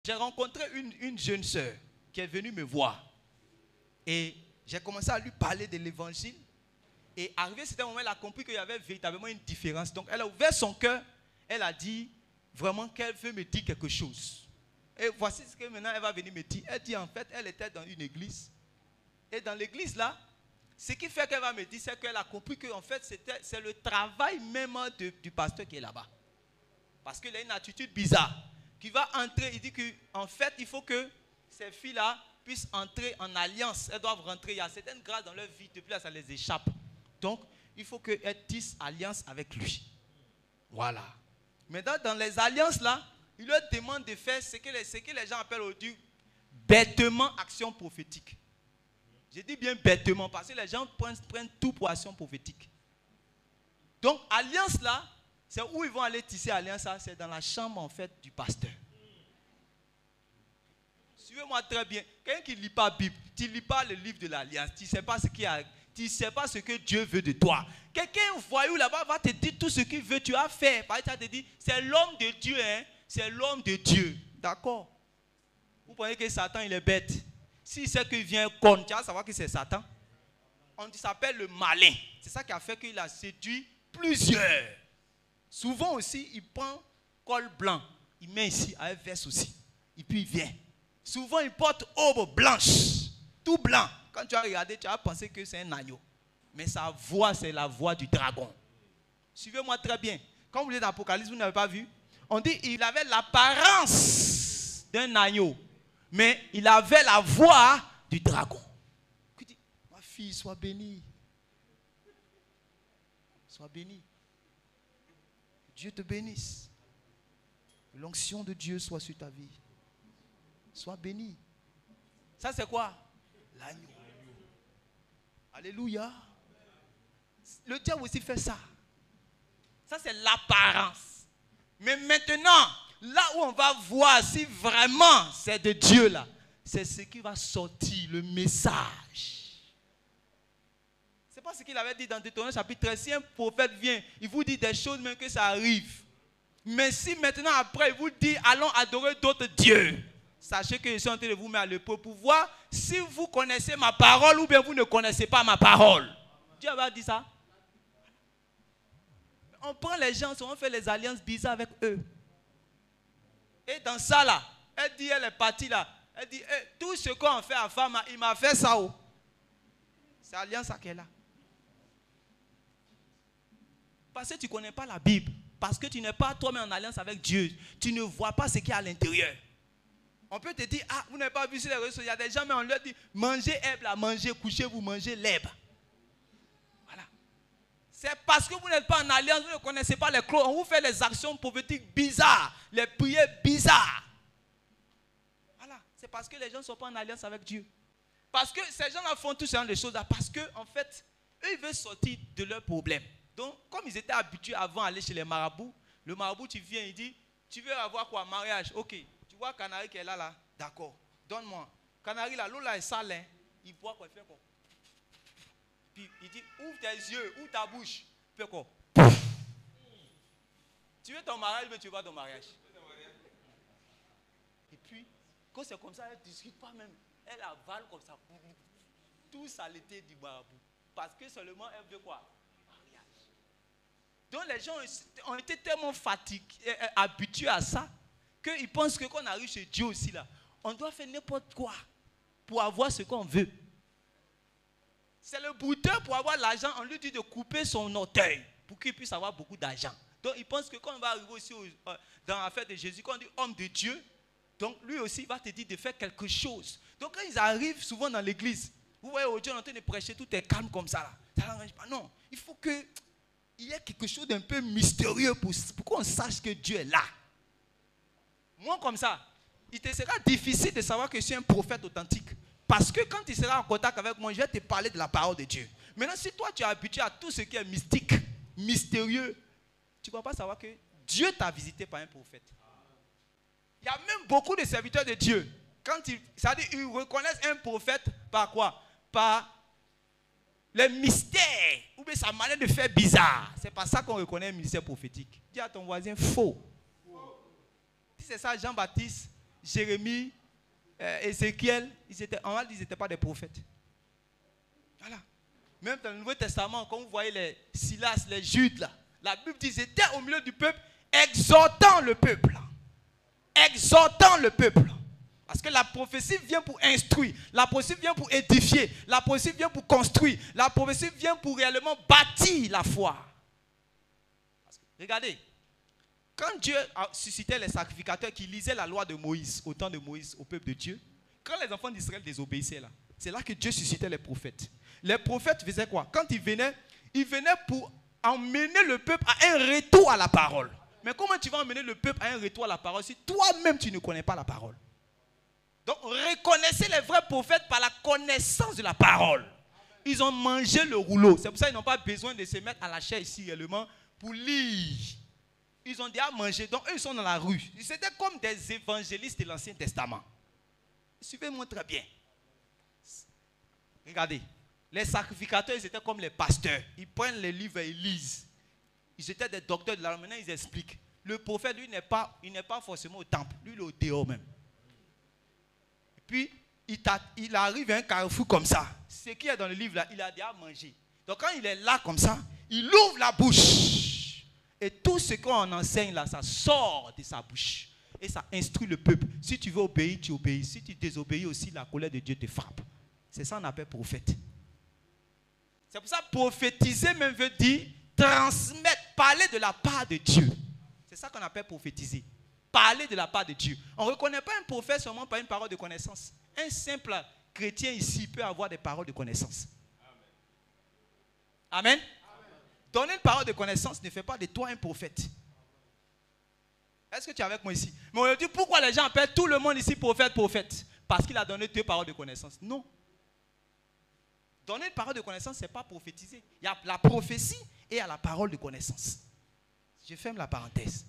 J'ai rencontré une jeune sœur qui est venue me voir. Et j'ai commencé à lui parler de l'évangile. Et arrivé à ce moment, elle a compris qu'il y avait véritablement une différence. Donc elle a ouvert son cœur. Elle a dit vraiment qu'elle veut me dire quelque chose. Et voici ce que maintenant elle va venir me dire. Elle dit en fait, elle était dans une église. Et dans l'église là, ce qui fait qu'elle va me dire, c'est qu'elle a compris que en fait, c'est le travail même du pasteur qui est là-bas. Parce qu'il a une attitude bizarre. Qui va entrer, il dit qu'en fait, il faut que ces filles-là puissent entrer en alliance. Elles doivent rentrer. Il y a certaines grâces dans leur vie, depuis là, ça les échappe. Donc, il faut qu'elles tissent alliance avec lui. Voilà. Maintenant, dans les alliances-là, il leur demande de faire ce que les gens appellent aujourd'hui bêtement action prophétique. Je dis bien bêtement, parce que les gens prennent tout pour action prophétique. Donc, alliance-là, c'est où ils vont aller tisser alliance, c'est dans la chambre en fait du pasteur. Suivez-moi très bien. Quelqu'un qui ne lit pas la Bible, tu ne lis pas le livre de l'alliance, tu ne sais pas ce que Dieu veut de toi. Quelqu'un voyou là-bas va te dire tout ce qu'il veut, tu as fait. Par exemple, il te dit, c'est l'homme de Dieu, hein? C'est l'homme de Dieu. D'accord? Vous pensez que Satan il est bête? S'il sait qu'il vient con, tu vas savoir que c'est Satan. On s'appelle le malin. C'est ça qui a fait qu'il a séduit plusieurs. Souvent aussi, il prend col blanc, il met ici, avec veste aussi, et puis il vient. Souvent, il porte aube blanche, tout blanc. Quand tu as regardé, tu as pensé que c'est un agneau. Mais sa voix, c'est la voix du dragon. Suivez-moi très bien. Quand vous lisez l'Apocalypse, vous n'avez pas vu? On dit qu'il avait l'apparence d'un agneau, mais il avait la voix du dragon. Il dit, ma fille, sois bénie. Sois bénie. Dieu te bénisse. Que l'onction de Dieu soit sur ta vie. Sois béni. Ça c'est quoi? L'agneau. Alléluia. Le diable aussi fait ça. Ça c'est l'apparence. Mais maintenant, là où on va voir si vraiment c'est de Dieu là, c'est ce qui va sortir, le message. C'est pas ce qu'il avait dit dans Deutéronome chapitre 13. Si un prophète vient, il vous dit des choses même que ça arrive. Mais si maintenant après il vous dit allons adorer d'autres dieux, sachez que je suis en train de vous mettre à l'épreuve pour voir si vous connaissez ma parole ou bien vous ne connaissez pas ma parole. Dieu avait dit ça. On prend les gens, on fait les alliances bizarres avec eux. Et dans ça là, elle dit, elle est partie là. Elle dit, tout ce qu'on fait à femme, il m'a fait ça. Oh. C'est l'alliance qu'elle a. Parce que tu ne connais pas la Bible. Parce que tu n'es pas toi-même en alliance avec Dieu. Tu ne vois pas ce qu'il y a à l'intérieur. On peut te dire, ah, vous n'avez pas vu sur les réseaux sociaux. Il y a des gens, mais on leur dit, mangez herbe là, mangez, couchez-vous, mangez l'herbe. Voilà. C'est parce que vous n'êtes pas en alliance, vous ne connaissez pas les clous. On vous fait les actions prophétiques bizarres, les prières bizarres. Voilà. C'est parce que les gens ne sont pas en alliance avec Dieu. Parce que ces gens-là font tout ce genre de choses là. Parce que, en fait, eux, ils veulent sortir de leurs problèmes. Donc, comme ils étaient habitués avant d'aller chez les marabouts, le marabout, tu viens, il dit, tu veux avoir quoi? Mariage. Ok. Tu vois Canari qui est là. D'accord. Donne-moi. Canari là, l'eau là est sale. Hein. Il boit quoi? Il fait quoi? Puis il dit, ouvre tes yeux, ouvre ta bouche. Il fait quoi? Tu veux ton mariage, mais tu veux pas ton mariage. Et puis, quand c'est comme ça, elle ne discute pas même. Elle avale comme ça. Tout saleté du marabout. Parce que seulement elle veut quoi? Donc les gens ont été tellement fatigués, habitués à ça, qu'ils pensent que quand on arrive chez Dieu aussi là, on doit faire n'importe quoi pour avoir ce qu'on veut. C'est le brouteur pour avoir l'argent, on lui dit de couper son orteil pour qu'il puisse avoir beaucoup d'argent. Donc il pense que quand on va arriver aussi dans l'affaire de Jésus, quand on dit homme de Dieu, donc lui aussi va te dire de faire quelque chose. Donc quand ils arrivent souvent dans l'église, vous voyez aujourd'hui on est en train de prêcher, tout est calme comme ça là. Ça n'arrange pas. Non, il faut que il y a quelque chose d'un peu mystérieux pour qu'on sache que Dieu est là. Moi, comme ça, il te sera difficile de savoir que je suis un prophète authentique. Parce que quand tu seras en contact avec moi, je vais te parler de la parole de Dieu. Maintenant, si toi, tu es habitué à tout ce qui est mystique, mystérieux, tu ne vas pas savoir que Dieu t'a visité par un prophète. Il y a même beaucoup de serviteurs de Dieu. C'est-à-dire ils reconnaissent un prophète par quoi? Par les mystères, ou bien sa manière de faire bizarre. C'est pas ça qu'on reconnaît un ministère prophétique. Dis à ton voisin, faux. Si c'est ça, Jean-Baptiste, Jérémie, Ézéchiel, ils n'étaient pas des prophètes. Voilà. Même dans le Nouveau Testament, quand vous voyez les Silas, les Judes, là, la Bible dit qu'ils étaient au milieu du peuple, exhortant le peuple. Exhortant le peuple. Parce que la prophétie vient pour instruire, la prophétie vient pour édifier, la prophétie vient pour construire, la prophétie vient pour réellement bâtir la foi. Regardez, quand Dieu a suscité les sacrificateurs qui lisaient la loi de Moïse, au temps de Moïse, au peuple de Dieu, quand les enfants d'Israël désobéissaient là, c'est là que Dieu suscitait les prophètes. Les prophètes faisaient quoi? Quand ils venaient pour emmener le peuple à un retour à la parole. Mais comment tu vas emmener le peuple à un retour à la parole si toi-même tu ne connais pas la parole? Donc reconnaissez les vrais prophètes par la connaissance de la parole. Ils ont mangé le rouleau. C'est pour ça qu'ils n'ont pas besoin de se mettre à la chair ici réellement pour lire. Ils ont déjà mangé. Donc eux ils sont dans la rue. C'était comme des évangélistes de l'Ancien Testament. Suivez-moi très bien. Regardez. Les sacrificateurs, ils étaient comme les pasteurs. Ils prennent les livres et ils lisent. Ils étaient des docteurs de la loi. Maintenant, ils expliquent. Le prophète, lui, il n'est pas forcément au temple. Lui, il est au dehors même. Et puis, il arrive à un carrefour comme ça. Ce qui est dans le livre là, il a déjà mangé. Donc, quand il est là comme ça, il ouvre la bouche. Et tout ce qu'on enseigne là, ça sort de sa bouche. Et ça instruit le peuple. Si tu veux obéir, tu obéis. Si tu désobéis aussi, la colère de Dieu te frappe. C'est ça qu'on appelle prophète. C'est pour ça que prophétiser même veut dire transmettre, parler de la part de Dieu. C'est ça qu'on appelle prophétiser. Parler de la part de Dieu. On ne reconnaît pas un prophète seulement par une parole de connaissance. Un simple chrétien ici peut avoir des paroles de connaissance. Amen. Amen. Donner une parole de connaissance ne fait pas de toi un prophète. Est-ce que tu es avec moi ici? Mais on dit pourquoi les gens appellent tout le monde ici prophète, prophète? Parce qu'il a donné 2 paroles de connaissance. Non. Donner une parole de connaissance, ce n'est pas prophétiser. Il y a la prophétie et il y a la parole de connaissance. Je ferme la parenthèse.